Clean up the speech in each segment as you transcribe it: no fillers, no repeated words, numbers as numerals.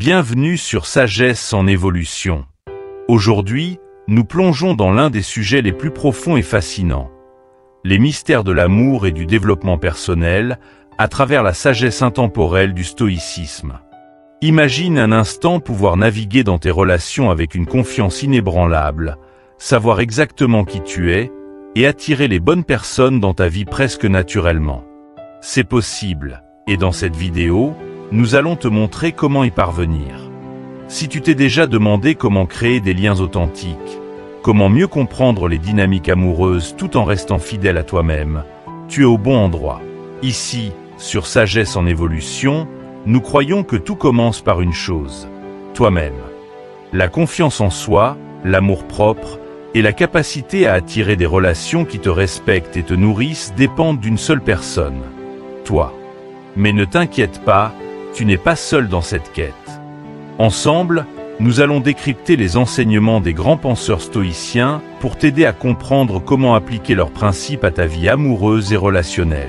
Bienvenue sur Sagesse en évolution. Aujourd'hui, nous plongeons dans l'un des sujets les plus profonds et fascinants. Les mystères de l'amour et du développement personnel à travers la sagesse intemporelle du stoïcisme. Imagine un instant pouvoir naviguer dans tes relations avec une confiance inébranlable, savoir exactement qui tu es et attirer les bonnes personnes dans ta vie presque naturellement. C'est possible, et dans cette vidéo, nous allons te montrer comment y parvenir. Si tu t'es déjà demandé comment créer des liens authentiques, comment mieux comprendre les dynamiques amoureuses tout en restant fidèle à toi-même, tu es au bon endroit. Ici, sur Sagesse en évolution, nous croyons que tout commence par une chose, toi-même. La confiance en soi, l'amour-propre et la capacité à attirer des relations qui te respectent et te nourrissent dépendent d'une seule personne, toi. Mais ne t'inquiète pas, tu n'es pas seul dans cette quête. Ensemble, nous allons décrypter les enseignements des grands penseurs stoïciens pour t'aider à comprendre comment appliquer leurs principes à ta vie amoureuse et relationnelle.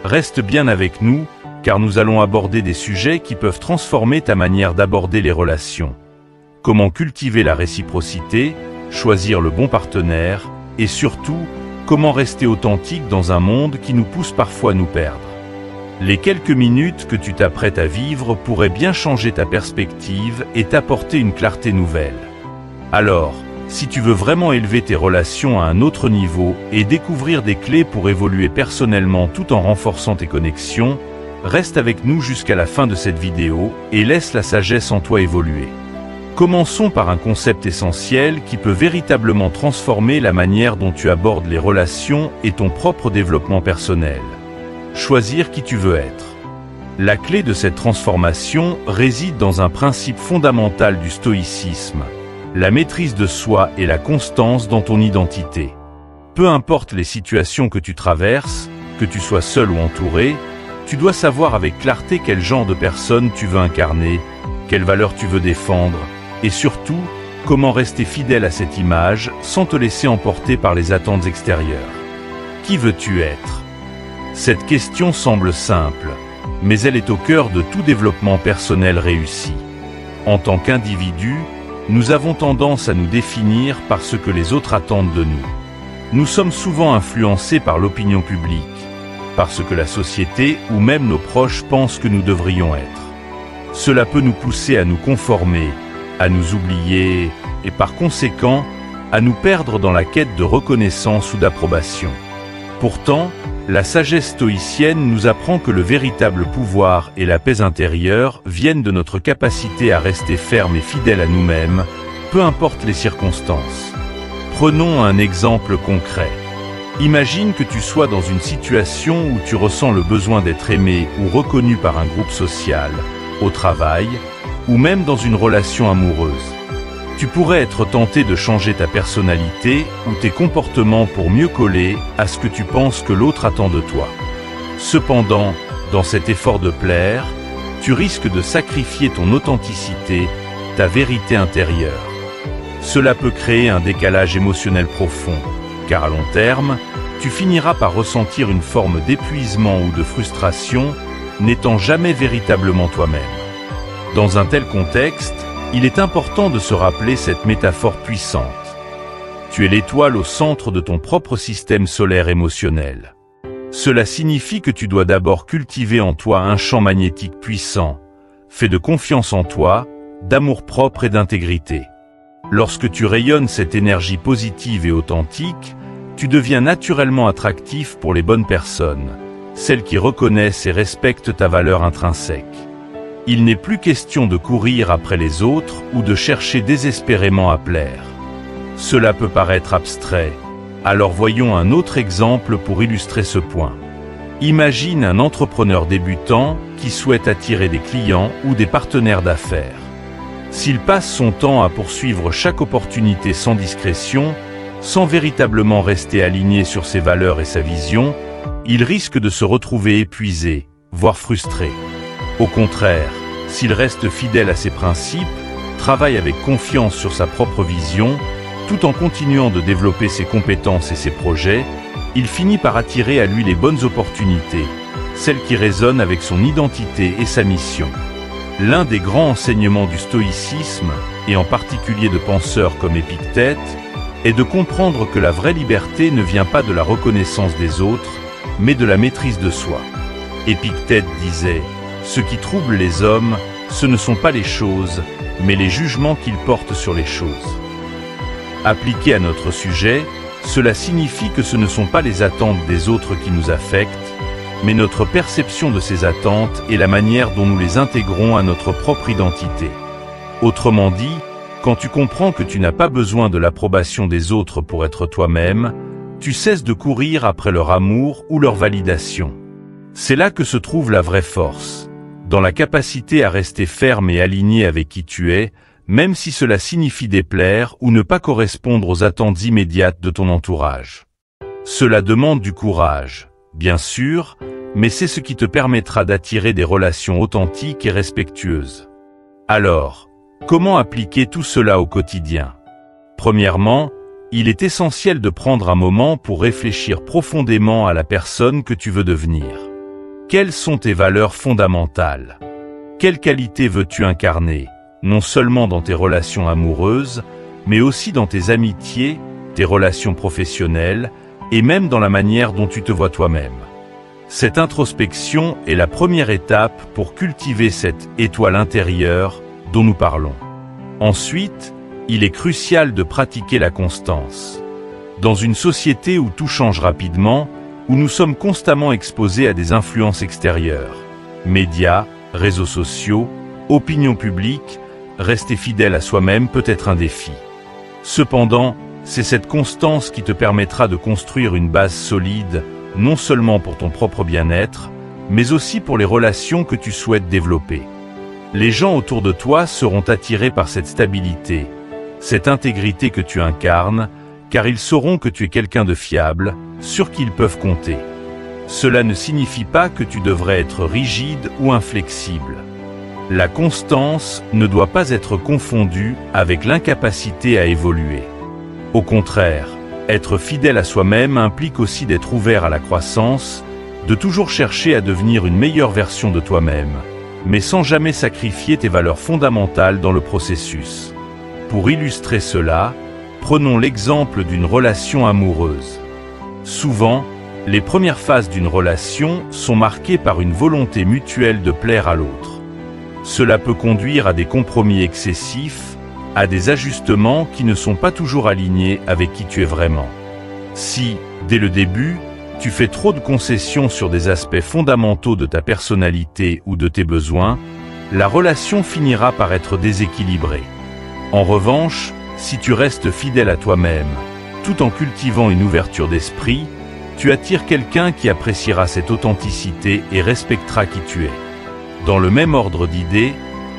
Reste bien avec nous, car nous allons aborder des sujets qui peuvent transformer ta manière d'aborder les relations. Comment cultiver la réciprocité, choisir le bon partenaire, et surtout, comment rester authentique dans un monde qui nous pousse parfois à nous perdre. Les quelques minutes que tu t'apprêtes à vivre pourraient bien changer ta perspective et t'apporter une clarté nouvelle. Alors, si tu veux vraiment élever tes relations à un autre niveau et découvrir des clés pour évoluer personnellement tout en renforçant tes connexions, reste avec nous jusqu'à la fin de cette vidéo et laisse la sagesse en toi évoluer. Commençons par un concept essentiel qui peut véritablement transformer la manière dont tu abordes les relations et ton propre développement personnel. Choisir qui tu veux être. La clé de cette transformation réside dans un principe fondamental du stoïcisme, la maîtrise de soi et la constance dans ton identité. Peu importe les situations que tu traverses, que tu sois seul ou entouré, tu dois savoir avec clarté quel genre de personne tu veux incarner, quelles valeurs tu veux défendre, et surtout, comment rester fidèle à cette image sans te laisser emporter par les attentes extérieures. Qui veux-tu être ? Cette question semble simple, mais elle est au cœur de tout développement personnel réussi. En tant qu'individu, nous avons tendance à nous définir par ce que les autres attendent de nous. Nous sommes souvent influencés par l'opinion publique, par ce que la société ou même nos proches pensent que nous devrions être. Cela peut nous pousser à nous conformer, à nous oublier et par conséquent, à nous perdre dans la quête de reconnaissance ou d'approbation. Pourtant, la sagesse stoïcienne nous apprend que le véritable pouvoir et la paix intérieure viennent de notre capacité à rester ferme et fidèle à nous-mêmes, peu importe les circonstances. Prenons un exemple concret. Imagine que tu sois dans une situation où tu ressens le besoin d'être aimé ou reconnu par un groupe social, au travail, ou même dans une relation amoureuse. Tu pourrais être tenté de changer ta personnalité ou tes comportements pour mieux coller à ce que tu penses que l'autre attend de toi. Cependant, dans cet effort de plaire, tu risques de sacrifier ton authenticité, ta vérité intérieure. Cela peut créer un décalage émotionnel profond, car à long terme, tu finiras par ressentir une forme d'épuisement ou de frustration, n'étant jamais véritablement toi-même. Dans un tel contexte, il est important de se rappeler cette métaphore puissante. Tu es l'étoile au centre de ton propre système solaire émotionnel. Cela signifie que tu dois d'abord cultiver en toi un champ magnétique puissant, fait de confiance en toi, d'amour-propre et d'intégrité. Lorsque tu rayonnes cette énergie positive et authentique, tu deviens naturellement attractif pour les bonnes personnes, celles qui reconnaissent et respectent ta valeur intrinsèque. Il n'est plus question de courir après les autres ou de chercher désespérément à plaire. Cela peut paraître abstrait, alors voyons un autre exemple pour illustrer ce point. Imagine un entrepreneur débutant qui souhaite attirer des clients ou des partenaires d'affaires. S'il passe son temps à poursuivre chaque opportunité sans discrétion, sans véritablement rester aligné sur ses valeurs et sa vision, il risque de se retrouver épuisé, voire frustré. Au contraire, s'il reste fidèle à ses principes, travaille avec confiance sur sa propre vision, tout en continuant de développer ses compétences et ses projets, il finit par attirer à lui les bonnes opportunités, celles qui résonnent avec son identité et sa mission. L'un des grands enseignements du stoïcisme, et en particulier de penseurs comme Épictète, est de comprendre que la vraie liberté ne vient pas de la reconnaissance des autres, mais de la maîtrise de soi. Épictète disait « Ce qui trouble les hommes, ce ne sont pas les choses, mais les jugements qu'ils portent sur les choses. » Appliqué à notre sujet, cela signifie que ce ne sont pas les attentes des autres qui nous affectent, mais notre perception de ces attentes et la manière dont nous les intégrons à notre propre identité. Autrement dit, quand tu comprends que tu n'as pas besoin de l'approbation des autres pour être toi-même, tu cesses de courir après leur amour ou leur validation. C'est là que se trouve la vraie force, dans la capacité à rester ferme et aligné avec qui tu es, même si cela signifie déplaire ou ne pas correspondre aux attentes immédiates de ton entourage. Cela demande du courage, bien sûr, mais c'est ce qui te permettra d'attirer des relations authentiques et respectueuses. Alors, comment appliquer tout cela au quotidien? Premièrement, il est essentiel de prendre un moment pour réfléchir profondément à la personne que tu veux devenir. Quelles sont tes valeurs fondamentales? Quelles qualités veux-tu incarner, non seulement dans tes relations amoureuses, mais aussi dans tes amitiés, tes relations professionnelles, et même dans la manière dont tu te vois toi-même? Cette introspection est la première étape pour cultiver cette étoile intérieure dont nous parlons. Ensuite, il est crucial de pratiquer la constance. Dans une société où tout change rapidement, où nous sommes constamment exposés à des influences extérieures, médias, réseaux sociaux, opinion publique, rester fidèle à soi-même peut être un défi. Cependant, c'est cette constance qui te permettra de construire une base solide, non seulement pour ton propre bien-être, mais aussi pour les relations que tu souhaites développer. Les gens autour de toi seront attirés par cette stabilité, cette intégrité que tu incarnes, car ils sauront que tu es quelqu'un de fiable, sur qui ils peuvent compter. Cela ne signifie pas que tu devrais être rigide ou inflexible. La constance ne doit pas être confondue avec l'incapacité à évoluer. Au contraire, être fidèle à soi-même implique aussi d'être ouvert à la croissance, de toujours chercher à devenir une meilleure version de toi-même, mais sans jamais sacrifier tes valeurs fondamentales dans le processus. Pour illustrer cela, prenons l'exemple d'une relation amoureuse. Souvent, les premières phases d'une relation sont marquées par une volonté mutuelle de plaire à l'autre. Cela peut conduire à des compromis excessifs, à des ajustements qui ne sont pas toujours alignés avec qui tu es vraiment. Si, dès le début, tu fais trop de concessions sur des aspects fondamentaux de ta personnalité ou de tes besoins, la relation finira par être déséquilibrée. En revanche, si tu restes fidèle à toi-même, tout en cultivant une ouverture d'esprit, tu attires quelqu'un qui appréciera cette authenticité et respectera qui tu es. Dans le même ordre d'idées,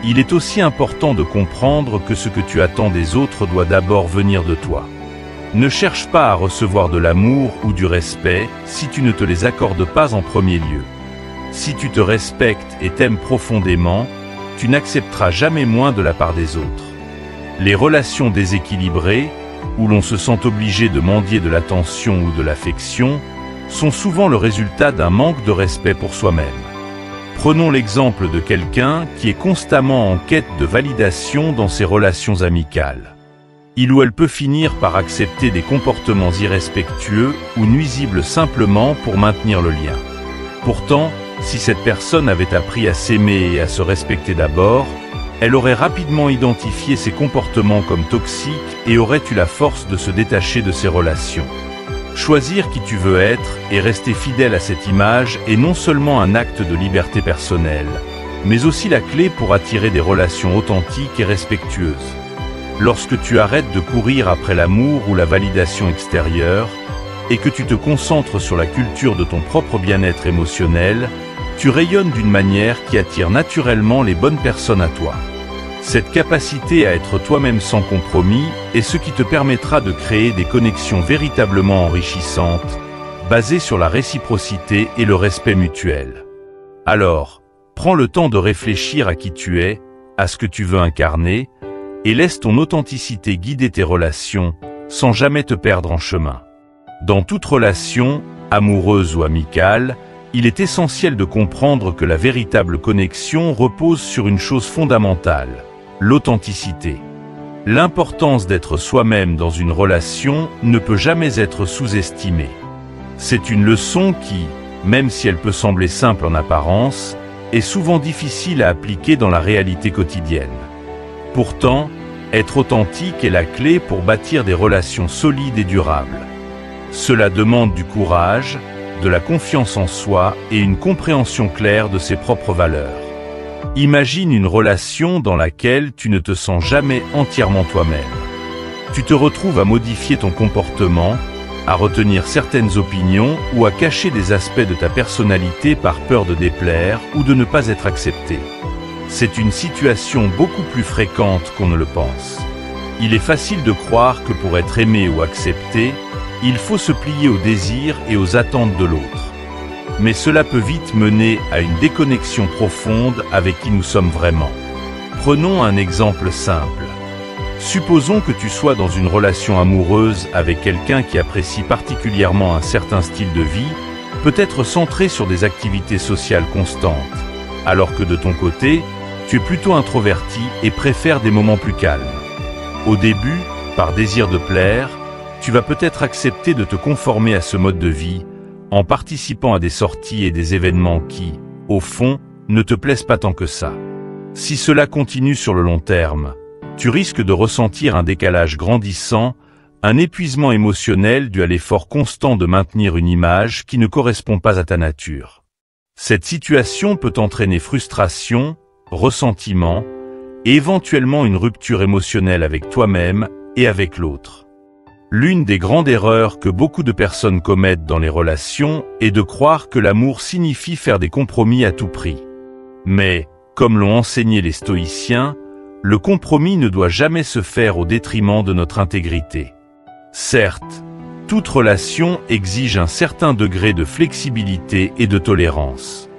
il est aussi important de comprendre que ce que tu attends des autres doit d'abord venir de toi. Ne cherche pas à recevoir de l'amour ou du respect si tu ne te les accordes pas en premier lieu. Si tu te respectes et t'aimes profondément, tu n'accepteras jamais moins de la part des autres. Les relations déséquilibrées, où l'on se sent obligé de mendier de l'attention ou de l'affection, sont souvent le résultat d'un manque de respect pour soi-même. Prenons l'exemple de quelqu'un qui est constamment en quête de validation dans ses relations amicales. Il ou elle peut finir par accepter des comportements irrespectueux ou nuisibles simplement pour maintenir le lien. Pourtant, si cette personne avait appris à s'aimer et à se respecter d'abord, elle aurait rapidement identifié ses comportements comme toxiques et aurait eu la force de se détacher de ces relations. Choisir qui tu veux être et rester fidèle à cette image est non seulement un acte de liberté personnelle, mais aussi la clé pour attirer des relations authentiques et respectueuses. Lorsque tu arrêtes de courir après l'amour ou la validation extérieure, et que tu te concentres sur la culture de ton propre bien-être émotionnel, tu rayonnes d'une manière qui attire naturellement les bonnes personnes à toi. Cette capacité à être toi-même sans compromis est ce qui te permettra de créer des connexions véritablement enrichissantes, basées sur la réciprocité et le respect mutuel. Alors, prends le temps de réfléchir à qui tu es, à ce que tu veux incarner, et laisse ton authenticité guider tes relations, sans jamais te perdre en chemin. Dans toute relation, amoureuse ou amicale, il est essentiel de comprendre que la véritable connexion repose sur une chose fondamentale, l'authenticité. L'importance d'être soi-même dans une relation ne peut jamais être sous-estimée. C'est une leçon qui, même si elle peut sembler simple en apparence, est souvent difficile à appliquer dans la réalité quotidienne. Pourtant, être authentique est la clé pour bâtir des relations solides et durables. Cela demande du courage, de la confiance en soi et une compréhension claire de ses propres valeurs. Imagine une relation dans laquelle tu ne te sens jamais entièrement toi-même. Tu te retrouves à modifier ton comportement, à retenir certaines opinions ou à cacher des aspects de ta personnalité par peur de déplaire ou de ne pas être accepté. C'est une situation beaucoup plus fréquente qu'on ne le pense. Il est facile de croire que pour être aimé ou accepté, il faut se plier aux désirs et aux attentes de l'autre. Mais cela peut vite mener à une déconnexion profonde avec qui nous sommes vraiment. Prenons un exemple simple. Supposons que tu sois dans une relation amoureuse avec quelqu'un qui apprécie particulièrement un certain style de vie, peut-être centré sur des activités sociales constantes, alors que de ton côté, tu es plutôt introverti et préfères des moments plus calmes. Au début, par désir de plaire, tu vas peut-être accepter de te conformer à ce mode de vie, en participant à des sorties et des événements qui, au fond, ne te plaisent pas tant que ça. Si cela continue sur le long terme, tu risques de ressentir un décalage grandissant, un épuisement émotionnel dû à l'effort constant de maintenir une image qui ne correspond pas à ta nature. Cette situation peut entraîner frustration, ressentiment, et éventuellement une rupture émotionnelle avec toi-même et avec l'autre. L'une des grandes erreurs que beaucoup de personnes commettent dans les relations est de croire que l'amour signifie faire des compromis à tout prix. Mais, comme l'ont enseigné les stoïciens, le compromis ne doit jamais se faire au détriment de notre intégrité. Certes, toute relation exige un certain degré de flexibilité et de tolérance.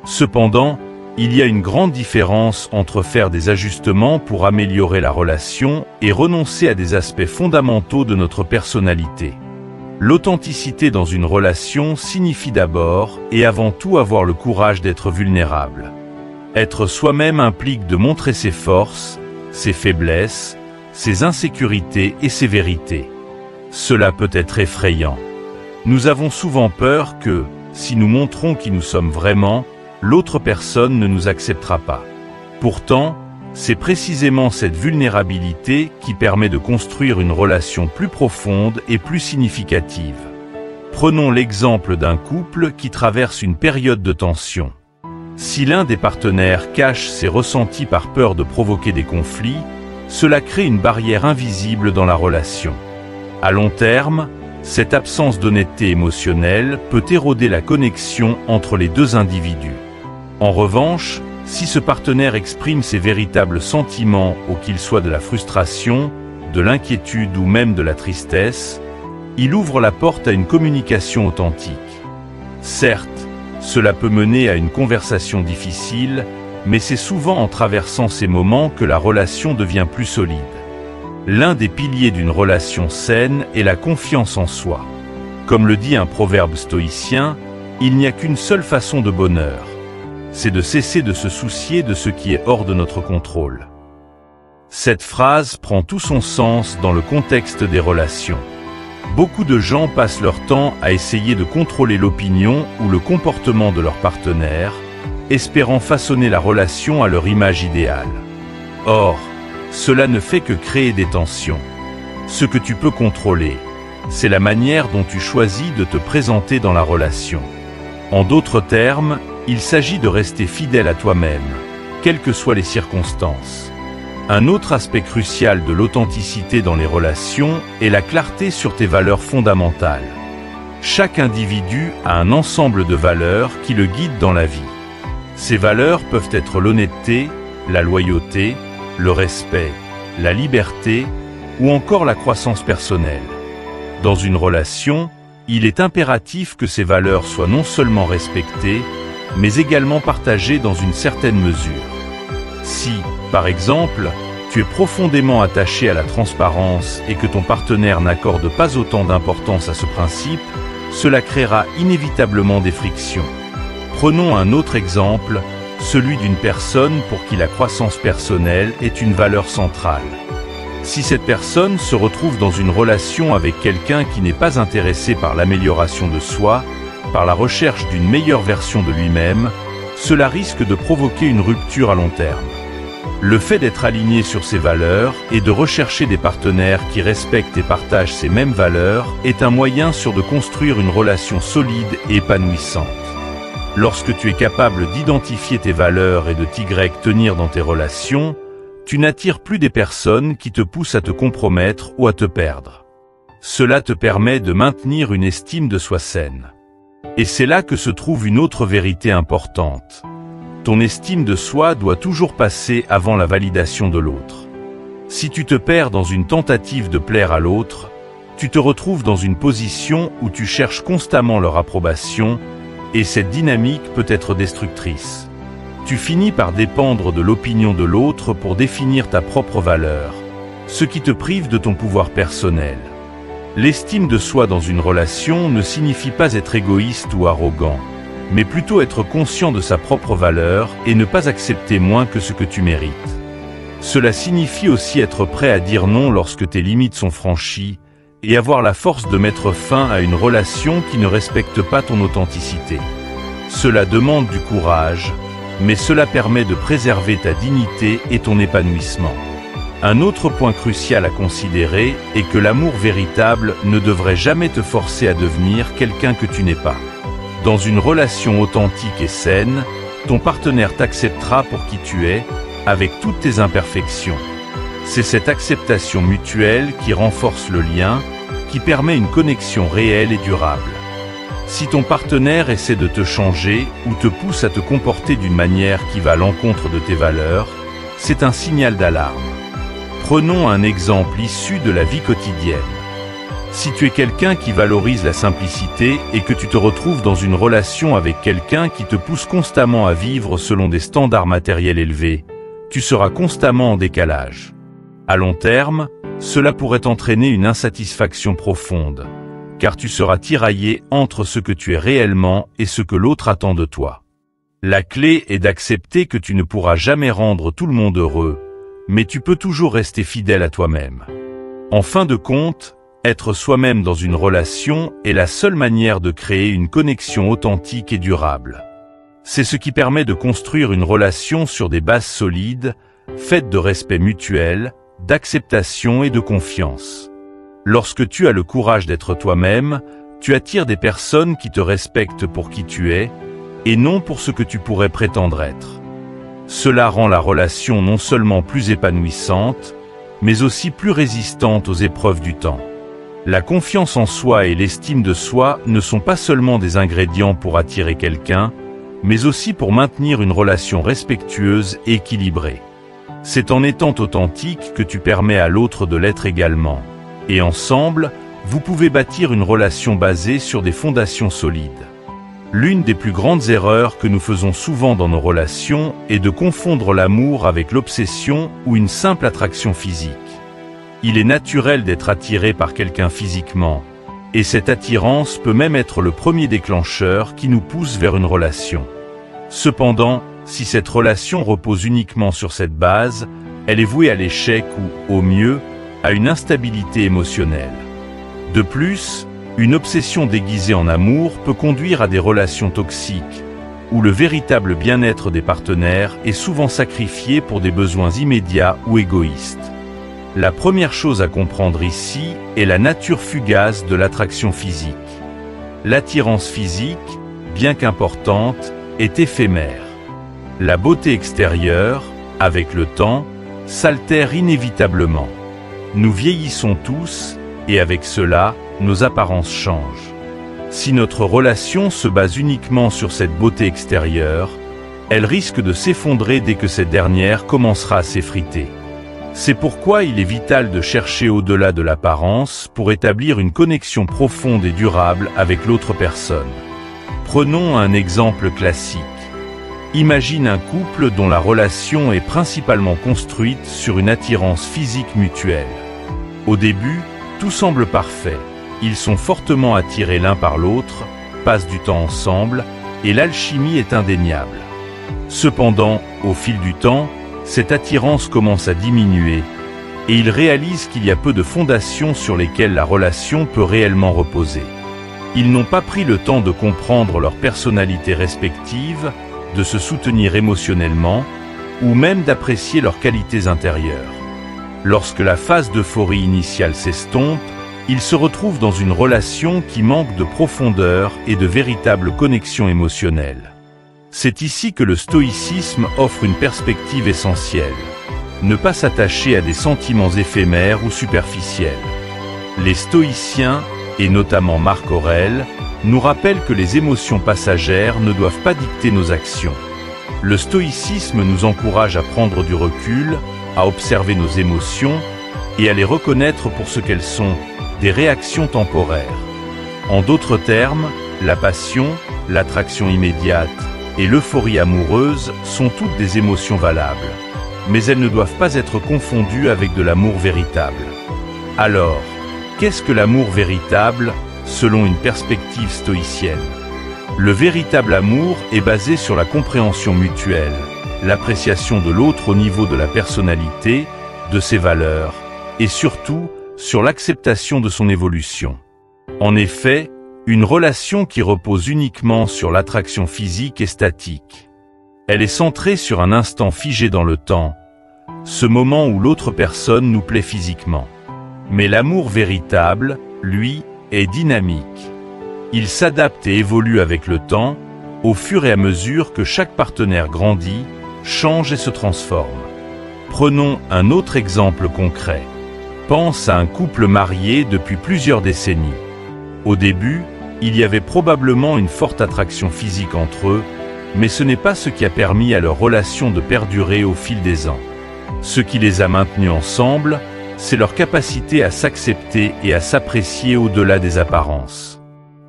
Cependant, il y a une grande différence entre faire des ajustements pour améliorer la relation et renoncer à des aspects fondamentaux de notre personnalité. L'authenticité dans une relation signifie d'abord et avant tout avoir le courage d'être vulnérable. Être soi-même implique de montrer ses forces, ses faiblesses, ses insécurités et ses vérités. Cela peut être effrayant. Nous avons souvent peur que, si nous montrons qui nous sommes vraiment, l'autre personne ne nous acceptera pas. Pourtant, c'est précisément cette vulnérabilité qui permet de construire une relation plus profonde et plus significative. Prenons l'exemple d'un couple qui traverse une période de tension. Si l'un des partenaires cache ses ressentis par peur de provoquer des conflits, cela crée une barrière invisible dans la relation. À long terme, cette absence d'honnêteté émotionnelle peut éroder la connexion entre les deux individus. En revanche, si ce partenaire exprime ses véritables sentiments ou qu'il soit de la frustration, de l'inquiétude ou même de la tristesse, il ouvre la porte à une communication authentique. Certes, cela peut mener à une conversation difficile, mais c'est souvent en traversant ces moments que la relation devient plus solide. L'un des piliers d'une relation saine est la confiance en soi. Comme le dit un proverbe stoïcien, il n'y a qu'une seule façon de bonheur. C'est de cesser de se soucier de ce qui est hors de notre contrôle. Cette phrase prend tout son sens dans le contexte des relations. Beaucoup de gens passent leur temps à essayer de contrôler l'opinion ou le comportement de leur partenaire, espérant façonner la relation à leur image idéale. Or, cela ne fait que créer des tensions. Ce que tu peux contrôler, c'est la manière dont tu choisis de te présenter dans la relation. En d'autres termes, il s'agit de rester fidèle à toi-même, quelles que soient les circonstances. Un autre aspect crucial de l'authenticité dans les relations est la clarté sur tes valeurs fondamentales. Chaque individu a un ensemble de valeurs qui le guident dans la vie. Ces valeurs peuvent être l'honnêteté, la loyauté, le respect, la liberté ou encore la croissance personnelle. Dans une relation, il est impératif que ces valeurs soient non seulement respectées, mais également partagées dans une certaine mesure. Si, par exemple, tu es profondément attaché à la transparence et que ton partenaire n'accorde pas autant d'importance à ce principe, cela créera inévitablement des frictions. Prenons un autre exemple, celui d'une personne pour qui la croissance personnelle est une valeur centrale. Si cette personne se retrouve dans une relation avec quelqu'un qui n'est pas intéressé par l'amélioration de soi, par la recherche d'une meilleure version de lui-même, cela risque de provoquer une rupture à long terme. Le fait d'être aligné sur ses valeurs et de rechercher des partenaires qui respectent et partagent ces mêmes valeurs est un moyen sûr de construire une relation solide et épanouissante. Lorsque tu es capable d'identifier tes valeurs et de t'y tenir dans tes relations, tu n'attires plus des personnes qui te poussent à te compromettre ou à te perdre. Cela te permet de maintenir une estime de soi saine. Et c'est là que se trouve une autre vérité importante. Ton estime de soi doit toujours passer avant la validation de l'autre. Si tu te perds dans une tentative de plaire à l'autre, tu te retrouves dans une position où tu cherches constamment leur approbation, et cette dynamique peut être destructrice. Tu finis par dépendre de l'opinion de l'autre pour définir ta propre valeur, ce qui te prive de ton pouvoir personnel. L'estime de soi dans une relation ne signifie pas être égoïste ou arrogant, mais plutôt être conscient de sa propre valeur et ne pas accepter moins que ce que tu mérites. Cela signifie aussi être prêt à dire non lorsque tes limites sont franchies et avoir la force de mettre fin à une relation qui ne respecte pas ton authenticité. Cela demande du courage, mais cela permet de préserver ta dignité et ton épanouissement. Un autre point crucial à considérer est que l'amour véritable ne devrait jamais te forcer à devenir quelqu'un que tu n'es pas. Dans une relation authentique et saine, ton partenaire t'acceptera pour qui tu es, avec toutes tes imperfections. C'est cette acceptation mutuelle qui renforce le lien, qui permet une connexion réelle et durable. Si ton partenaire essaie de te changer ou te pousse à te comporter d'une manière qui va à l'encontre de tes valeurs, c'est un signal d'alarme. Prenons un exemple issu de la vie quotidienne. Si tu es quelqu'un qui valorise la simplicité et que tu te retrouves dans une relation avec quelqu'un qui te pousse constamment à vivre selon des standards matériels élevés, tu seras constamment en décalage. À long terme, cela pourrait entraîner une insatisfaction profonde, car tu seras tiraillé entre ce que tu es réellement et ce que l'autre attend de toi. La clé est d'accepter que tu ne pourras jamais rendre tout le monde heureux, mais tu peux toujours rester fidèle à toi-même. En fin de compte, être soi-même dans une relation est la seule manière de créer une connexion authentique et durable. C'est ce qui permet de construire une relation sur des bases solides, faites de respect mutuel, d'acceptation et de confiance. Lorsque tu as le courage d'être toi-même, tu attires des personnes qui te respectent pour qui tu es, et non pour ce que tu pourrais prétendre être. Cela rend la relation non seulement plus épanouissante, mais aussi plus résistante aux épreuves du temps. La confiance en soi et l'estime de soi ne sont pas seulement des ingrédients pour attirer quelqu'un, mais aussi pour maintenir une relation respectueuse et équilibrée. C'est en étant authentique que tu permets à l'autre de l'être également. Et ensemble, vous pouvez bâtir une relation basée sur des fondations solides. L'une des plus grandes erreurs que nous faisons souvent dans nos relations est de confondre l'amour avec l'obsession ou une simple attraction physique. Il est naturel d'être attiré par quelqu'un physiquement, et cette attirance peut même être le premier déclencheur qui nous pousse vers une relation. Cependant, si cette relation repose uniquement sur cette base, elle est vouée à l'échec ou, au mieux, à une instabilité émotionnelle. De plus, une obsession déguisée en amour peut conduire à des relations toxiques, où le véritable bien-être des partenaires est souvent sacrifié pour des besoins immédiats ou égoïstes. La première chose à comprendre ici est la nature fugace de l'attraction physique. L'attirance physique, bien qu'importante, est éphémère. La beauté extérieure, avec le temps, s'altère inévitablement. Nous vieillissons tous, et avec cela, nos apparences changent. Si notre relation se base uniquement sur cette beauté extérieure, elle risque de s'effondrer dès que cette dernière commencera à s'effriter. C'est pourquoi il est vital de chercher au-delà de l'apparence pour établir une connexion profonde et durable avec l'autre personne. Prenons un exemple classique. Imagine un couple dont la relation est principalement construite sur une attirance physique mutuelle. Au début, tout semble parfait. Ils sont fortement attirés l'un par l'autre, passent du temps ensemble, et l'alchimie est indéniable. Cependant, au fil du temps, cette attirance commence à diminuer, et ils réalisent qu'il y a peu de fondations sur lesquelles la relation peut réellement reposer. Ils n'ont pas pris le temps de comprendre leur personnalité respective, de se soutenir émotionnellement, ou même d'apprécier leurs qualités intérieures. Lorsque la phase d'euphorie initiale s'estompe, ils se retrouvent dans une relation qui manque de profondeur et de véritable connexion émotionnelle. C'est ici que le stoïcisme offre une perspective essentielle. Ne pas s'attacher à des sentiments éphémères ou superficiels. Les stoïciens, et notamment Marc Aurèle, nous rappellent que les émotions passagères ne doivent pas dicter nos actions. Le stoïcisme nous encourage à prendre du recul, à observer nos émotions et à les reconnaître pour ce qu'elles sont, des réactions temporaires. En d'autres termes, la passion, l'attraction immédiate et l'euphorie amoureuse sont toutes des émotions valables, mais elles ne doivent pas être confondues avec de l'amour véritable. Alors, qu'est-ce que l'amour véritable, selon une perspective stoïcienne? Le véritable amour est basé sur la compréhension mutuelle, l'appréciation de l'autre au niveau de la personnalité, de ses valeurs, et surtout, sur l'acceptation de son évolution. En effet, une relation qui repose uniquement sur l'attraction physique est statique. Elle est centrée sur un instant figé dans le temps, ce moment où l'autre personne nous plaît physiquement. Mais l'amour véritable, lui, est dynamique. Il s'adapte et évolue avec le temps, au fur et à mesure que chaque partenaire grandit, change et se transforme. Prenons un autre exemple concret. Pense à un couple marié depuis plusieurs décennies. Au début, il y avait probablement une forte attraction physique entre eux, mais ce n'est pas ce qui a permis à leur relation de perdurer au fil des ans. Ce qui les a maintenus ensemble, c'est leur capacité à s'accepter et à s'apprécier au-delà des apparences.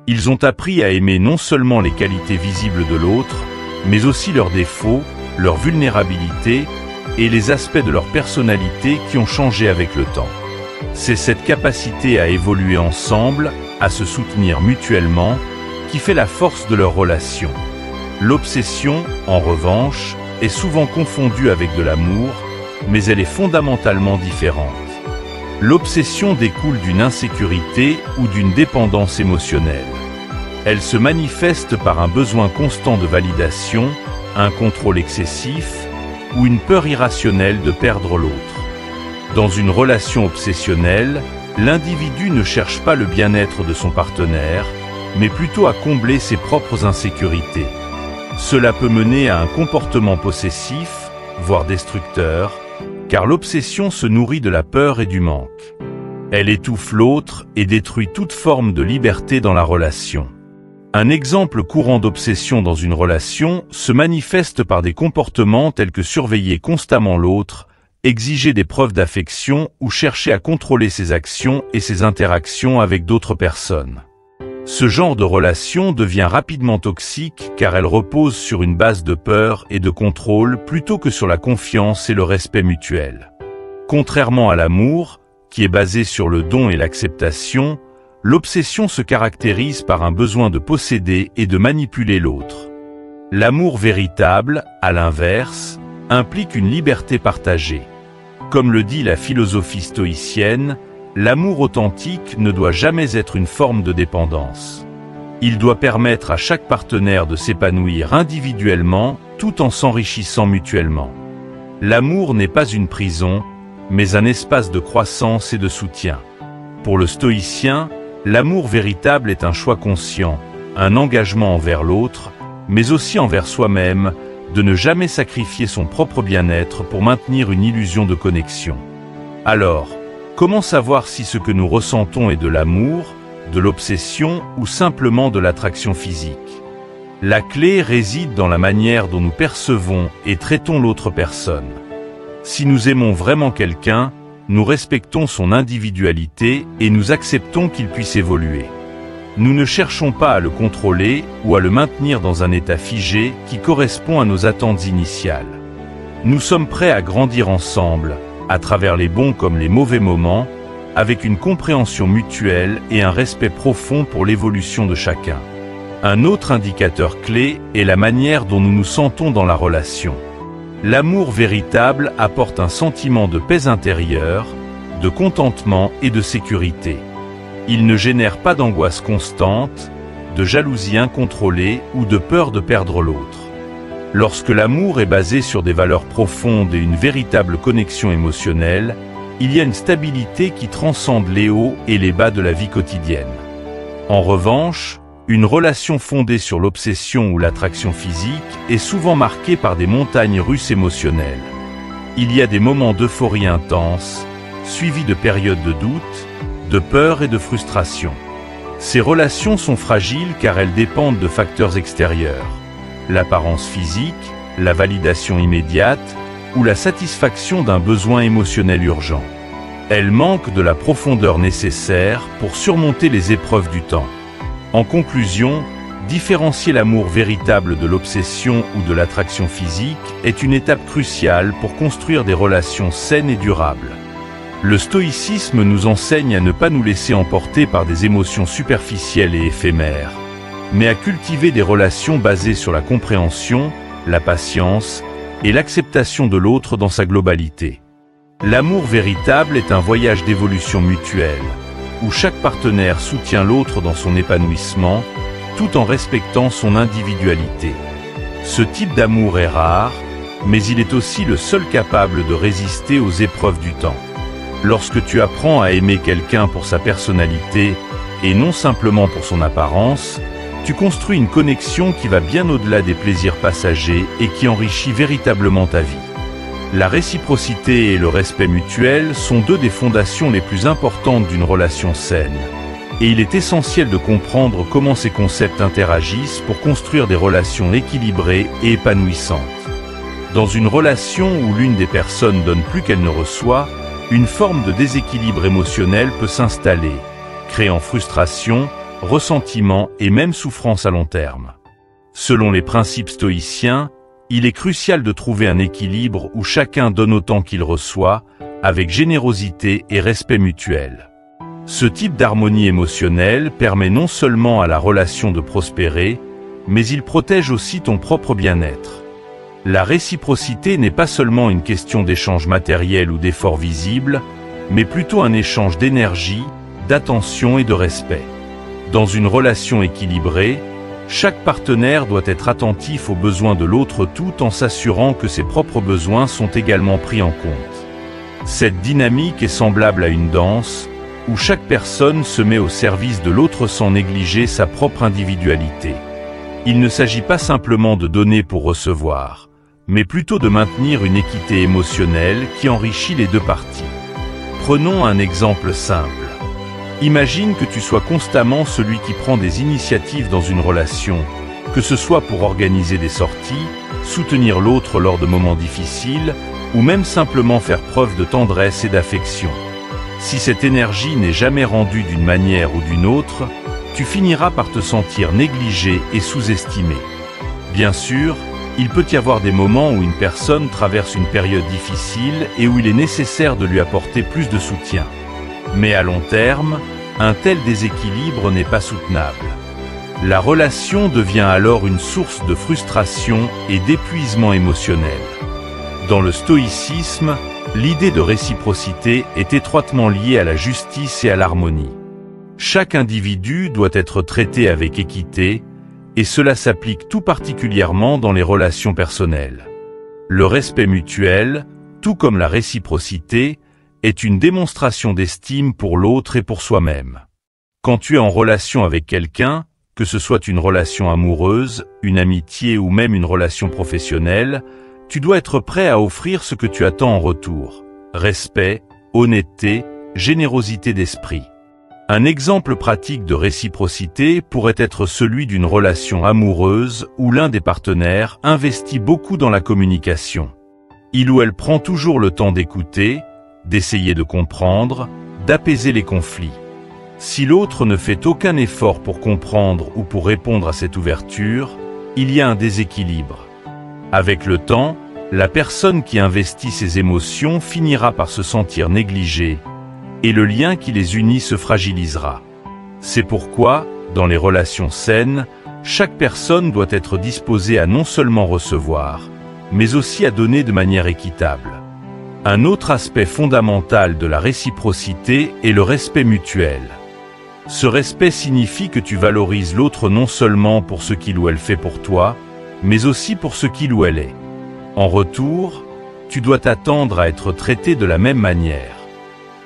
Ils ont appris à aimer non seulement les qualités visibles de l'autre, mais aussi leurs défauts, leurs vulnérabilités et les aspects de leur personnalité qui ont changé avec le temps. C'est cette capacité à évoluer ensemble, à se soutenir mutuellement, qui fait la force de leur relation. L'obsession, en revanche, est souvent confondue avec de l'amour, mais elle est fondamentalement différente. L'obsession découle d'une insécurité ou d'une dépendance émotionnelle. Elle se manifeste par un besoin constant de validation, un contrôle excessif ou une peur irrationnelle de perdre l'autre. Dans une relation obsessionnelle, l'individu ne cherche pas le bien-être de son partenaire, mais plutôt à combler ses propres insécurités. Cela peut mener à un comportement possessif, voire destructeur, car l'obsession se nourrit de la peur et du manque. Elle étouffe l'autre et détruit toute forme de liberté dans la relation. Un exemple courant d'obsession dans une relation se manifeste par des comportements tels que surveiller constamment l'autre, exiger des preuves d'affection ou chercher à contrôler ses actions et ses interactions avec d'autres personnes. Ce genre de relation devient rapidement toxique car elle repose sur une base de peur et de contrôle plutôt que sur la confiance et le respect mutuel. Contrairement à l'amour, qui est basé sur le don et l'acceptation, l'obsession se caractérise par un besoin de posséder et de manipuler l'autre. L'amour véritable, à l'inverse, implique une liberté partagée. Comme le dit la philosophie stoïcienne, l'amour authentique ne doit jamais être une forme de dépendance. Il doit permettre à chaque partenaire de s'épanouir individuellement tout en s'enrichissant mutuellement. L'amour n'est pas une prison, mais un espace de croissance et de soutien. Pour le stoïcien, l'amour véritable est un choix conscient, un engagement envers l'autre, mais aussi envers soi-même, de ne jamais sacrifier son propre bien-être pour maintenir une illusion de connexion. Alors, comment savoir si ce que nous ressentons est de l'amour, de l'obsession ou simplement de l'attraction physique? La clé réside dans la manière dont nous percevons et traitons l'autre personne. Si nous aimons vraiment quelqu'un, nous respectons son individualité et nous acceptons qu'il puisse évoluer. Nous ne cherchons pas à le contrôler ou à le maintenir dans un état figé qui correspond à nos attentes initiales. Nous sommes prêts à grandir ensemble, à travers les bons comme les mauvais moments, avec une compréhension mutuelle et un respect profond pour l'évolution de chacun. Un autre indicateur clé est la manière dont nous nous sentons dans la relation. L'amour véritable apporte un sentiment de paix intérieure, de contentement et de sécurité. Il ne génère pas d'angoisse constante, de jalousie incontrôlée ou de peur de perdre l'autre. Lorsque l'amour est basé sur des valeurs profondes et une véritable connexion émotionnelle, il y a une stabilité qui transcende les hauts et les bas de la vie quotidienne. En revanche, une relation fondée sur l'obsession ou l'attraction physique est souvent marquée par des montagnes russes émotionnelles. Il y a des moments d'euphorie intense, suivis de périodes de doute, de peur et de frustration. Ces relations sont fragiles car elles dépendent de facteurs extérieurs. L'apparence physique, la validation immédiate ou la satisfaction d'un besoin émotionnel urgent. Elles manquent de la profondeur nécessaire pour surmonter les épreuves du temps. En conclusion, différencier l'amour véritable de l'obsession ou de l'attraction physique est une étape cruciale pour construire des relations saines et durables. Le stoïcisme nous enseigne à ne pas nous laisser emporter par des émotions superficielles et éphémères, mais à cultiver des relations basées sur la compréhension, la patience et l'acceptation de l'autre dans sa globalité. L'amour véritable est un voyage d'évolution mutuelle, où chaque partenaire soutient l'autre dans son épanouissement, tout en respectant son individualité. Ce type d'amour est rare, mais il est aussi le seul capable de résister aux épreuves du temps. Lorsque tu apprends à aimer quelqu'un pour sa personnalité, et non simplement pour son apparence, tu construis une connexion qui va bien au-delà des plaisirs passagers et qui enrichit véritablement ta vie. La réciprocité et le respect mutuel sont deux des fondations les plus importantes d'une relation saine. Et il est essentiel de comprendre comment ces concepts interagissent pour construire des relations équilibrées et épanouissantes. Dans une relation où l'une des personnes donne plus qu'elle ne reçoit, une forme de déséquilibre émotionnel peut s'installer, créant frustration, ressentiment et même souffrance à long terme. Selon les principes stoïciens, il est crucial de trouver un équilibre où chacun donne autant qu'il reçoit, avec générosité et respect mutuel. Ce type d'harmonie émotionnelle permet non seulement à la relation de prospérer, mais il protège aussi ton propre bien-être. La réciprocité n'est pas seulement une question d'échange matériel ou d'effort visible, mais plutôt un échange d'énergie, d'attention et de respect. Dans une relation équilibrée, chaque partenaire doit être attentif aux besoins de l'autre tout en s'assurant que ses propres besoins sont également pris en compte. Cette dynamique est semblable à une danse, où chaque personne se met au service de l'autre sans négliger sa propre individualité. Il ne s'agit pas simplement de donner pour recevoir, mais plutôt de maintenir une équité émotionnelle qui enrichit les deux parties. Prenons un exemple simple. Imagine que tu sois constamment celui qui prend des initiatives dans une relation, que ce soit pour organiser des sorties, soutenir l'autre lors de moments difficiles, ou même simplement faire preuve de tendresse et d'affection. Si cette énergie n'est jamais rendue d'une manière ou d'une autre, tu finiras par te sentir négligé et sous-estimé. Bien sûr, il peut y avoir des moments où une personne traverse une période difficile et où il est nécessaire de lui apporter plus de soutien. Mais à long terme, un tel déséquilibre n'est pas soutenable. La relation devient alors une source de frustration et d'épuisement émotionnel. Dans le stoïcisme, l'idée de réciprocité est étroitement liée à la justice et à l'harmonie. Chaque individu doit être traité avec équité, et cela s'applique tout particulièrement dans les relations personnelles. Le respect mutuel, tout comme la réciprocité, est une démonstration d'estime pour l'autre et pour soi-même. Quand tu es en relation avec quelqu'un, que ce soit une relation amoureuse, une amitié ou même une relation professionnelle, tu dois être prêt à offrir ce que tu attends en retour. Respect, honnêteté, générosité d'esprit. Un exemple pratique de réciprocité pourrait être celui d'une relation amoureuse où l'un des partenaires investit beaucoup dans la communication. Il ou elle prend toujours le temps d'écouter, d'essayer de comprendre, d'apaiser les conflits. Si l'autre ne fait aucun effort pour comprendre ou pour répondre à cette ouverture, il y a un déséquilibre. Avec le temps, la personne qui investit ses émotions finira par se sentir négligée, et le lien qui les unit se fragilisera. C'est pourquoi, dans les relations saines, Chaque personne doit être disposée à non seulement recevoir, mais aussi à donner de manière équitable. Un autre aspect fondamental de la réciprocité est le respect mutuel. Ce respect signifie que tu valorises l'autre non seulement pour ce qu'il ou elle fait pour toi, mais aussi pour ce qu'il ou elle est. En retour, tu dois t'attendre à être traité de la même manière.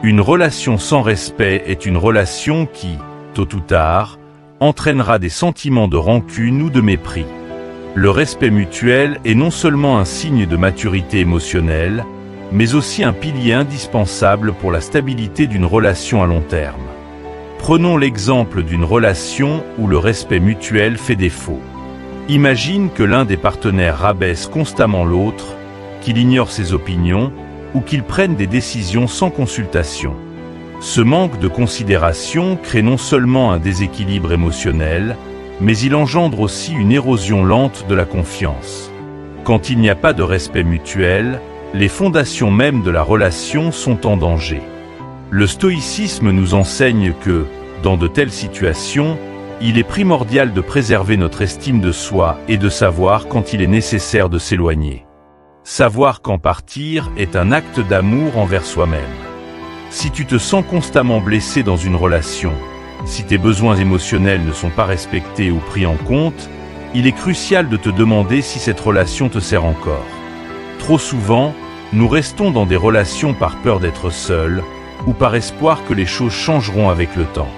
Une relation sans respect est une relation qui, tôt ou tard, entraînera des sentiments de rancune ou de mépris. Le respect mutuel est non seulement un signe de maturité émotionnelle, mais aussi un pilier indispensable pour la stabilité d'une relation à long terme. Prenons l'exemple d'une relation où le respect mutuel fait défaut. Imagine que l'un des partenaires rabaisse constamment l'autre, qu'il ignore ses opinions ou qu'il prenne des décisions sans consultation. Ce manque de considération crée non seulement un déséquilibre émotionnel, mais il engendre aussi une érosion lente de la confiance. Quand il n'y a pas de respect mutuel, les fondations mêmes de la relation sont en danger. Le stoïcisme nous enseigne que, dans de telles situations, il est primordial de préserver notre estime de soi et de savoir quand il est nécessaire de s'éloigner. Savoir quand partir est un acte d'amour envers soi-même. Si tu te sens constamment blessé dans une relation, si tes besoins émotionnels ne sont pas respectés ou pris en compte, il est crucial de te demander si cette relation te sert encore. Trop souvent, nous restons dans des relations par peur d'être seuls ou par espoir que les choses changeront avec le temps.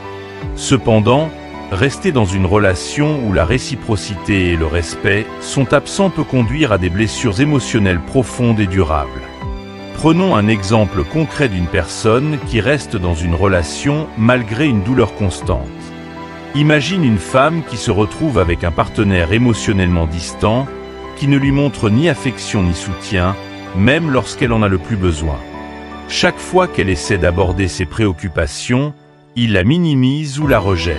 Cependant, rester dans une relation où la réciprocité et le respect sont absents peut conduire à des blessures émotionnelles profondes et durables. Prenons un exemple concret d'une personne qui reste dans une relation malgré une douleur constante. Imagine une femme qui se retrouve avec un partenaire émotionnellement distant, qui ne lui montre ni affection ni soutien, même lorsqu'elle en a le plus besoin. Chaque fois qu'elle essaie d'aborder ses préoccupations, il la minimise ou la rejette.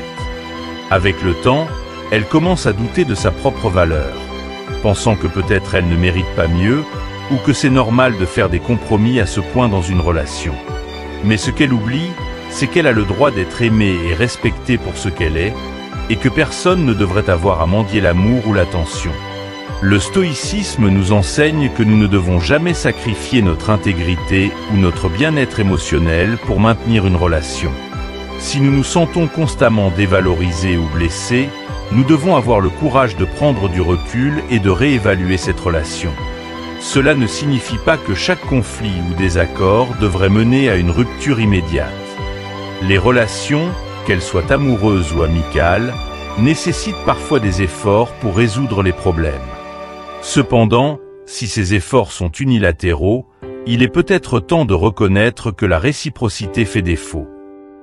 Avec le temps, elle commence à douter de sa propre valeur, pensant que peut-être elle ne mérite pas mieux, ou que c'est normal de faire des compromis à ce point dans une relation. Mais ce qu'elle oublie, c'est qu'elle a le droit d'être aimée et respectée pour ce qu'elle est, et que personne ne devrait avoir à mendier l'amour ou l'attention. Le stoïcisme nous enseigne que nous ne devons jamais sacrifier notre intégrité ou notre bien-être émotionnel pour maintenir une relation. Si nous nous sentons constamment dévalorisés ou blessés, nous devons avoir le courage de prendre du recul et de réévaluer cette relation. Cela ne signifie pas que chaque conflit ou désaccord devrait mener à une rupture immédiate. Les relations, qu'elles soient amoureuses ou amicales, nécessitent parfois des efforts pour résoudre les problèmes. Cependant, si ces efforts sont unilatéraux, il est peut-être temps de reconnaître que la réciprocité fait défaut.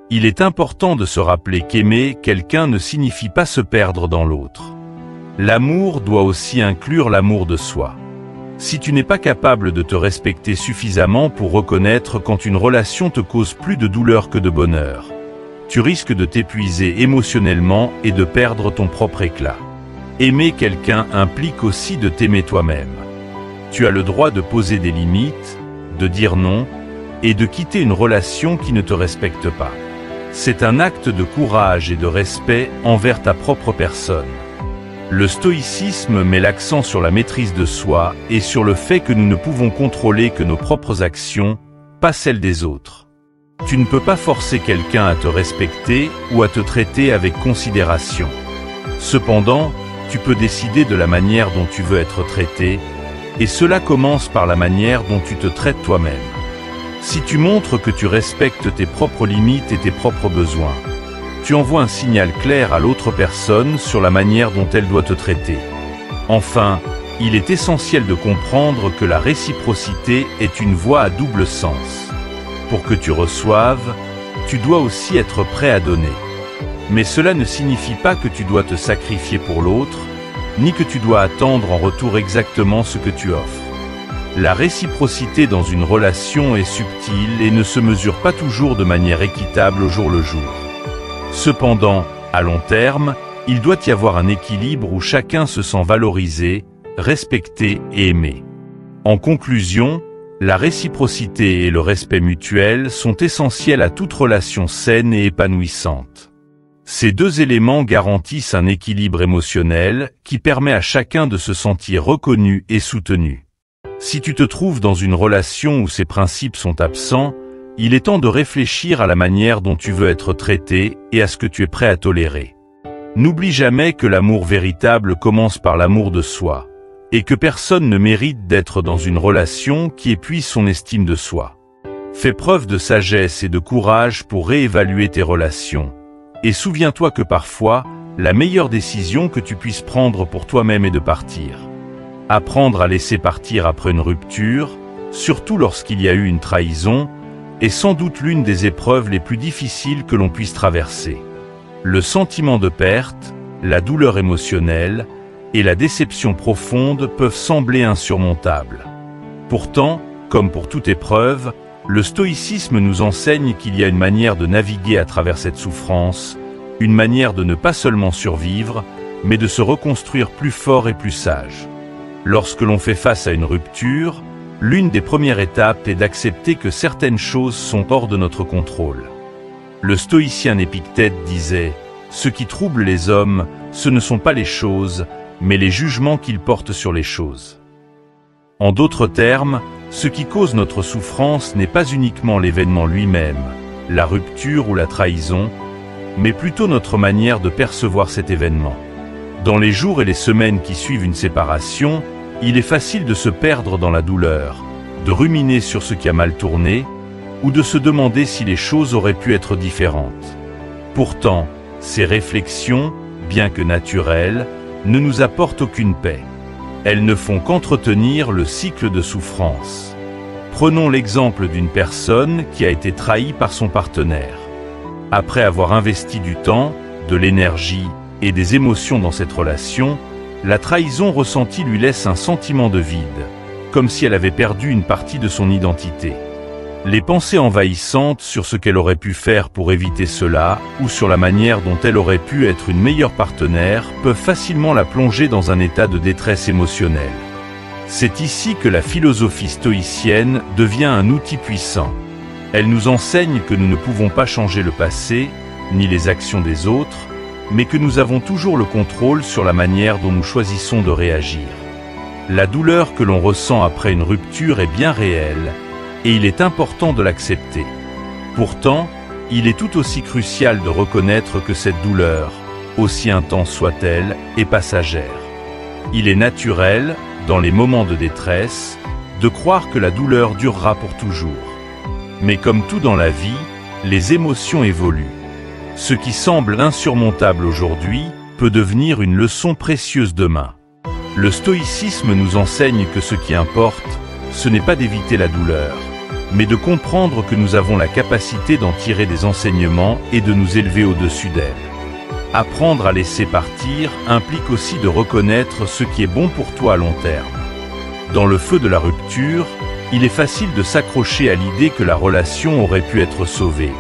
Il est important de se rappeler qu'aimer quelqu'un ne signifie pas se perdre dans l'autre. L'amour doit aussi inclure l'amour de soi. Si tu n'es pas capable de te respecter suffisamment pour reconnaître quand une relation te cause plus de douleur que de bonheur, tu risques de t'épuiser émotionnellement et de perdre ton propre éclat. Aimer quelqu'un implique aussi de t'aimer toi-même. Tu as le droit de poser des limites, de dire non, et de quitter une relation qui ne te respecte pas. C'est un acte de courage et de respect envers ta propre personne. Le stoïcisme met l'accent sur la maîtrise de soi et sur le fait que nous ne pouvons contrôler que nos propres actions, pas celles des autres. Tu ne peux pas forcer quelqu'un à te respecter ou à te traiter avec considération. Cependant, tu peux décider de la manière dont tu veux être traité, et cela commence par la manière dont tu te traites toi-même. Si tu montres que tu respectes tes propres limites et tes propres besoins, tu envoies un signal clair à l'autre personne sur la manière dont elle doit te traiter. Enfin, il est essentiel de comprendre que la réciprocité est une voie à double sens. Pour que tu reçoives, tu dois aussi être prêt à donner. Mais cela ne signifie pas que tu dois te sacrifier pour l'autre, ni que tu dois attendre en retour exactement ce que tu offres. La réciprocité dans une relation est subtile et ne se mesure pas toujours de manière équitable au jour le jour. Cependant, à long terme, il doit y avoir un équilibre où chacun se sent valorisé, respecté et aimé. En conclusion, la réciprocité et le respect mutuel sont essentiels à toute relation saine et épanouissante. Ces deux éléments garantissent un équilibre émotionnel qui permet à chacun de se sentir reconnu et soutenu. Si tu te trouves dans une relation où ces principes sont absents, il est temps de réfléchir à la manière dont tu veux être traité et à ce que tu es prêt à tolérer. N'oublie jamais que l'amour véritable commence par l'amour de soi, et que personne ne mérite d'être dans une relation qui épuise son estime de soi. Fais preuve de sagesse et de courage pour réévaluer tes relations. Et souviens-toi que parfois, la meilleure décision que tu puisses prendre pour toi-même est de partir. Apprendre à laisser partir après une rupture, surtout lorsqu'il y a eu une trahison, est sans doute l'une des épreuves les plus difficiles que l'on puisse traverser. Le sentiment de perte, la douleur émotionnelle et la déception profonde peuvent sembler insurmontables. Pourtant, comme pour toute épreuve, le stoïcisme nous enseigne qu'il y a une manière de naviguer à travers cette souffrance, une manière de ne pas seulement survivre, mais de se reconstruire plus fort et plus sage. Lorsque l'on fait face à une rupture, l'une des premières étapes est d'accepter que certaines choses sont hors de notre contrôle. Le stoïcien Épictète disait « Ce qui trouble les hommes, ce ne sont pas les choses, mais les jugements qu'ils portent sur les choses. » En d'autres termes, ce qui cause notre souffrance n'est pas uniquement l'événement lui-même, la rupture ou la trahison, mais plutôt notre manière de percevoir cet événement. Dans les jours et les semaines qui suivent une séparation, il est facile de se perdre dans la douleur, de ruminer sur ce qui a mal tourné, ou de se demander si les choses auraient pu être différentes. Pourtant, ces réflexions, bien que naturelles, ne nous apportent aucune paix. Elles ne font qu'entretenir le cycle de souffrance. Prenons l'exemple d'une personne qui a été trahie par son partenaire. Après avoir investi du temps, de l'énergie et des émotions dans cette relation, la trahison ressentie lui laisse un sentiment de vide, comme si elle avait perdu une partie de son identité. Les pensées envahissantes sur ce qu'elle aurait pu faire pour éviter cela, ou sur la manière dont elle aurait pu être une meilleure partenaire, peuvent facilement la plonger dans un état de détresse émotionnelle. C'est ici que la philosophie stoïcienne devient un outil puissant. Elle nous enseigne que nous ne pouvons pas changer le passé, ni les actions des autres, mais que nous avons toujours le contrôle sur la manière dont nous choisissons de réagir. La douleur que l'on ressent après une rupture est bien réelle, et il est important de l'accepter. Pourtant, il est tout aussi crucial de reconnaître que cette douleur, aussi intense soit-elle, est passagère. Il est naturel, dans les moments de détresse, de croire que la douleur durera pour toujours. Mais comme tout dans la vie, les émotions évoluent. Ce qui semble insurmontable aujourd'hui peut devenir une leçon précieuse demain. Le stoïcisme nous enseigne que ce qui importe, ce n'est pas d'éviter la douleur, mais de comprendre que nous avons la capacité d'en tirer des enseignements et de nous élever au-dessus d'elle. Apprendre à laisser partir implique aussi de reconnaître ce qui est bon pour toi à long terme. Dans le feu de la rupture, il est facile de s'accrocher à l'idée que la relation aurait pu être sauvée,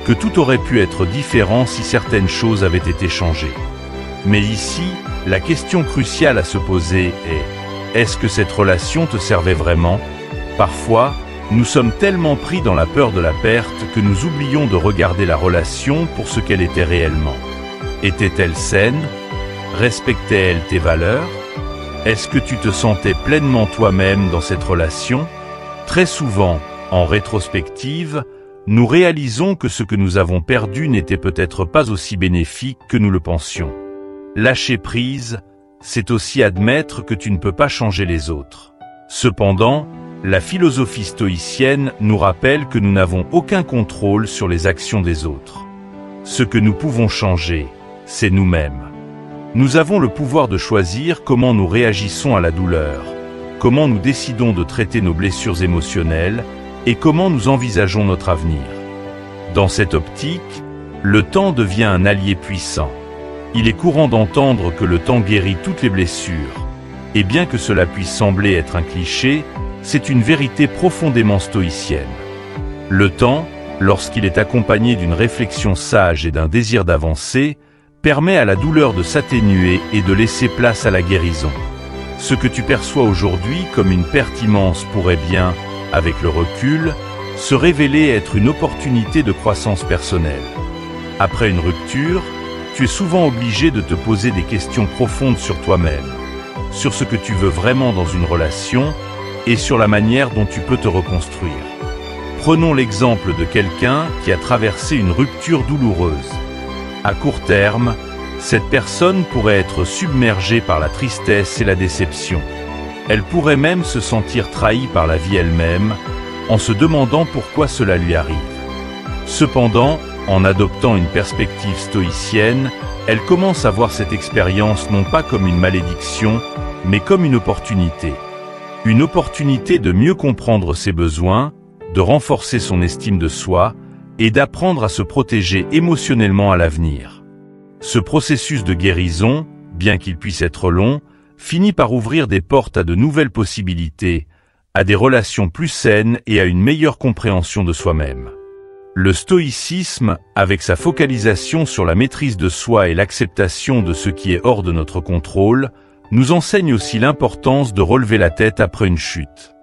que tout aurait pu être différent si certaines choses avaient été changées. Mais ici, la question cruciale à se poser est: est-ce que cette relation te servait vraiment? Parfois, nous sommes tellement pris dans la peur de la perte que nous oublions de regarder la relation pour ce qu'elle était réellement. Était-elle saine? Respectait-elle tes valeurs? Est-ce que tu te sentais pleinement toi-même dans cette relation? Très souvent, en rétrospective, nous réalisons que ce que nous avons perdu n'était peut-être pas aussi bénéfique que nous le pensions. Lâcher prise, c'est aussi admettre que tu ne peux pas changer les autres. Cependant, la philosophie stoïcienne nous rappelle que nous n'avons aucun contrôle sur les actions des autres. Ce que nous pouvons changer, c'est nous-mêmes. Nous avons le pouvoir de choisir comment nous réagissons à la douleur, comment nous décidons de traiter nos blessures émotionnelles et comment nous envisageons notre avenir. Dans cette optique, le temps devient un allié puissant. Il est courant d'entendre que le temps guérit toutes les blessures, et bien que cela puisse sembler être un cliché, c'est une vérité profondément stoïcienne. Le temps, lorsqu'il est accompagné d'une réflexion sage et d'un désir d'avancer, permet à la douleur de s'atténuer et de laisser place à la guérison. Ce que tu perçois aujourd'hui comme une perte immense pourrait bien, avec le recul, se révéler être une opportunité de croissance personnelle. Après une rupture, tu es souvent obligé de te poser des questions profondes sur toi-même, sur ce que tu veux vraiment dans une relation et sur la manière dont tu peux te reconstruire. Prenons l'exemple de quelqu'un qui a traversé une rupture douloureuse. À court terme, cette personne pourrait être submergée par la tristesse et la déception. Elle pourrait même se sentir trahie par la vie elle-même, en se demandant pourquoi cela lui arrive. Cependant, en adoptant une perspective stoïcienne, elle commence à voir cette expérience non pas comme une malédiction, mais comme une opportunité. Une opportunité de mieux comprendre ses besoins, de renforcer son estime de soi et d'apprendre à se protéger émotionnellement à l'avenir. Ce processus de guérison, bien qu'il puisse être long, finit par ouvrir des portes à de nouvelles possibilités, à des relations plus saines et à une meilleure compréhension de soi-même. Le stoïcisme, avec sa focalisation sur la maîtrise de soi et l'acceptation de ce qui est hors de notre contrôle, nous enseigne aussi l'importance de relever la tête après une chute.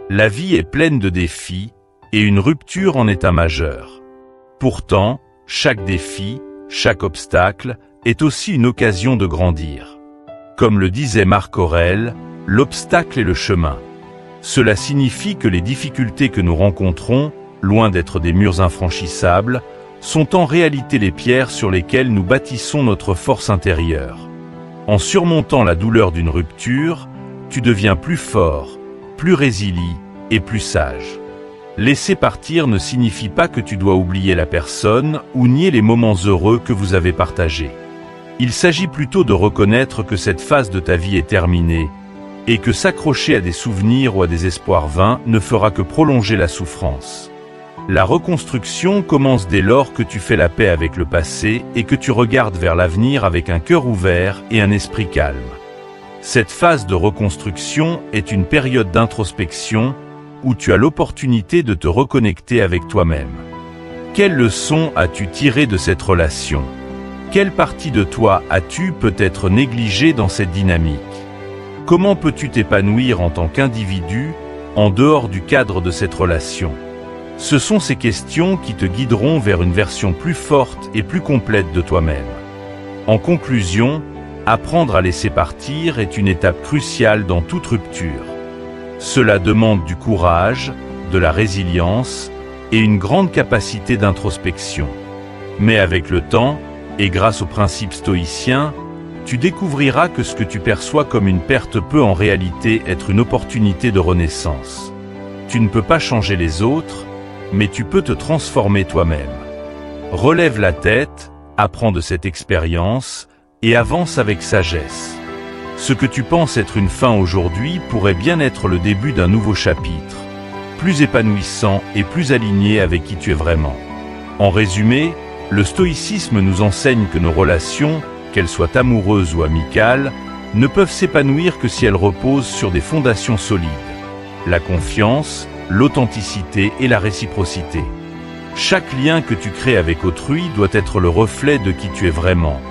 La vie est pleine de défis, et une rupture en est un majeur. Pourtant, chaque défi, chaque obstacle, est aussi une occasion de grandir. Comme le disait Marc Aurèle, l'obstacle est le chemin. Cela signifie que les difficultés que nous rencontrons, loin d'être des murs infranchissables, sont en réalité les pierres sur lesquelles nous bâtissons notre force intérieure. En surmontant la douleur d'une rupture, tu deviens plus fort, plus résilient et plus sage. Laisser partir ne signifie pas que tu dois oublier la personne ou nier les moments heureux que vous avez partagés. Il s'agit plutôt de reconnaître que cette phase de ta vie est terminée et que s'accrocher à des souvenirs ou à des espoirs vains ne fera que prolonger la souffrance. La reconstruction commence dès lors que tu fais la paix avec le passé et que tu regardes vers l'avenir avec un cœur ouvert et un esprit calme. Cette phase de reconstruction est une période d'introspection où tu as l'opportunité de te reconnecter avec toi-même. Quelles leçons as-tu tirées de cette relation? Quelle partie de toi as-tu peut-être négligée dans cette dynamique? Comment peux-tu t'épanouir en tant qu'individu en dehors du cadre de cette relation? Ce sont ces questions qui te guideront vers une version plus forte et plus complète de toi-même. En conclusion, apprendre à laisser partir est une étape cruciale dans toute rupture. Cela demande du courage, de la résilience et une grande capacité d'introspection. Mais avec le temps, et grâce aux principes stoïciens, tu découvriras que ce que tu perçois comme une perte peut en réalité être une opportunité de renaissance. Tu ne peux pas changer les autres, mais tu peux te transformer toi-même. Relève la tête, apprends de cette expérience et avance avec sagesse. Ce que tu penses être une fin aujourd'hui pourrait bien être le début d'un nouveau chapitre, plus épanouissant et plus aligné avec qui tu es vraiment. En résumé, le stoïcisme nous enseigne que nos relations, qu'elles soient amoureuses ou amicales, ne peuvent s'épanouir que si elles reposent sur des fondations solides. La confiance, l'authenticité et la réciprocité. Chaque lien que tu crées avec autrui doit être le reflet de qui tu es vraiment,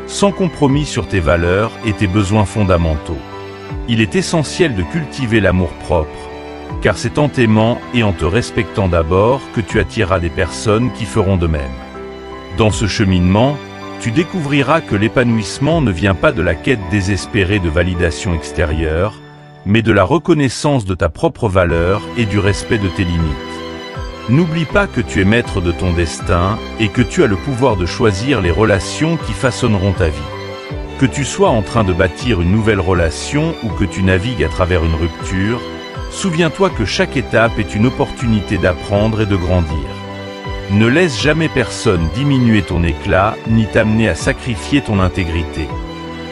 sans compromis sur tes valeurs et tes besoins fondamentaux. Il est essentiel de cultiver l'amour-propre, car c'est en t'aimant et en te respectant d'abord que tu attireras des personnes qui feront de même. Dans ce cheminement, tu découvriras que l'épanouissement ne vient pas de la quête désespérée de validation extérieure, mais de la reconnaissance de ta propre valeur et du respect de tes limites. N'oublie pas que tu es maître de ton destin et que tu as le pouvoir de choisir les relations qui façonneront ta vie. Que tu sois en train de bâtir une nouvelle relation ou que tu navigues à travers une rupture, souviens-toi que chaque étape est une opportunité d'apprendre et de grandir. Ne laisse jamais personne diminuer ton éclat ni t'amener à sacrifier ton intégrité.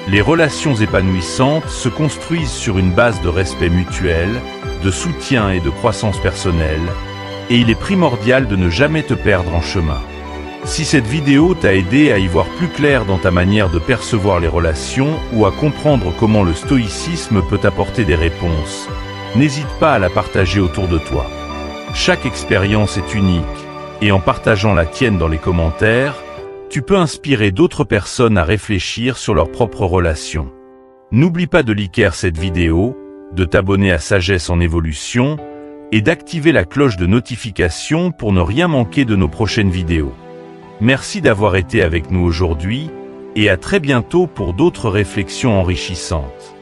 Les relations épanouissantes se construisent sur une base de respect mutuel, de soutien et de croissance personnelle, et il est primordial de ne jamais te perdre en chemin. Si cette vidéo t'a aidé à y voir plus clair dans ta manière de percevoir les relations ou à comprendre comment le stoïcisme peut t'apporter des réponses, n'hésite pas à la partager autour de toi. Chaque expérience est unique, et en partageant la tienne dans les commentaires, tu peux inspirer d'autres personnes à réfléchir sur leurs propres relations. N'oublie pas de liker cette vidéo, de t'abonner à Sagesse en Évolution et d'activer la cloche de notification pour ne rien manquer de nos prochaines vidéos. Merci d'avoir été avec nous aujourd'hui et à très bientôt pour d'autres réflexions enrichissantes.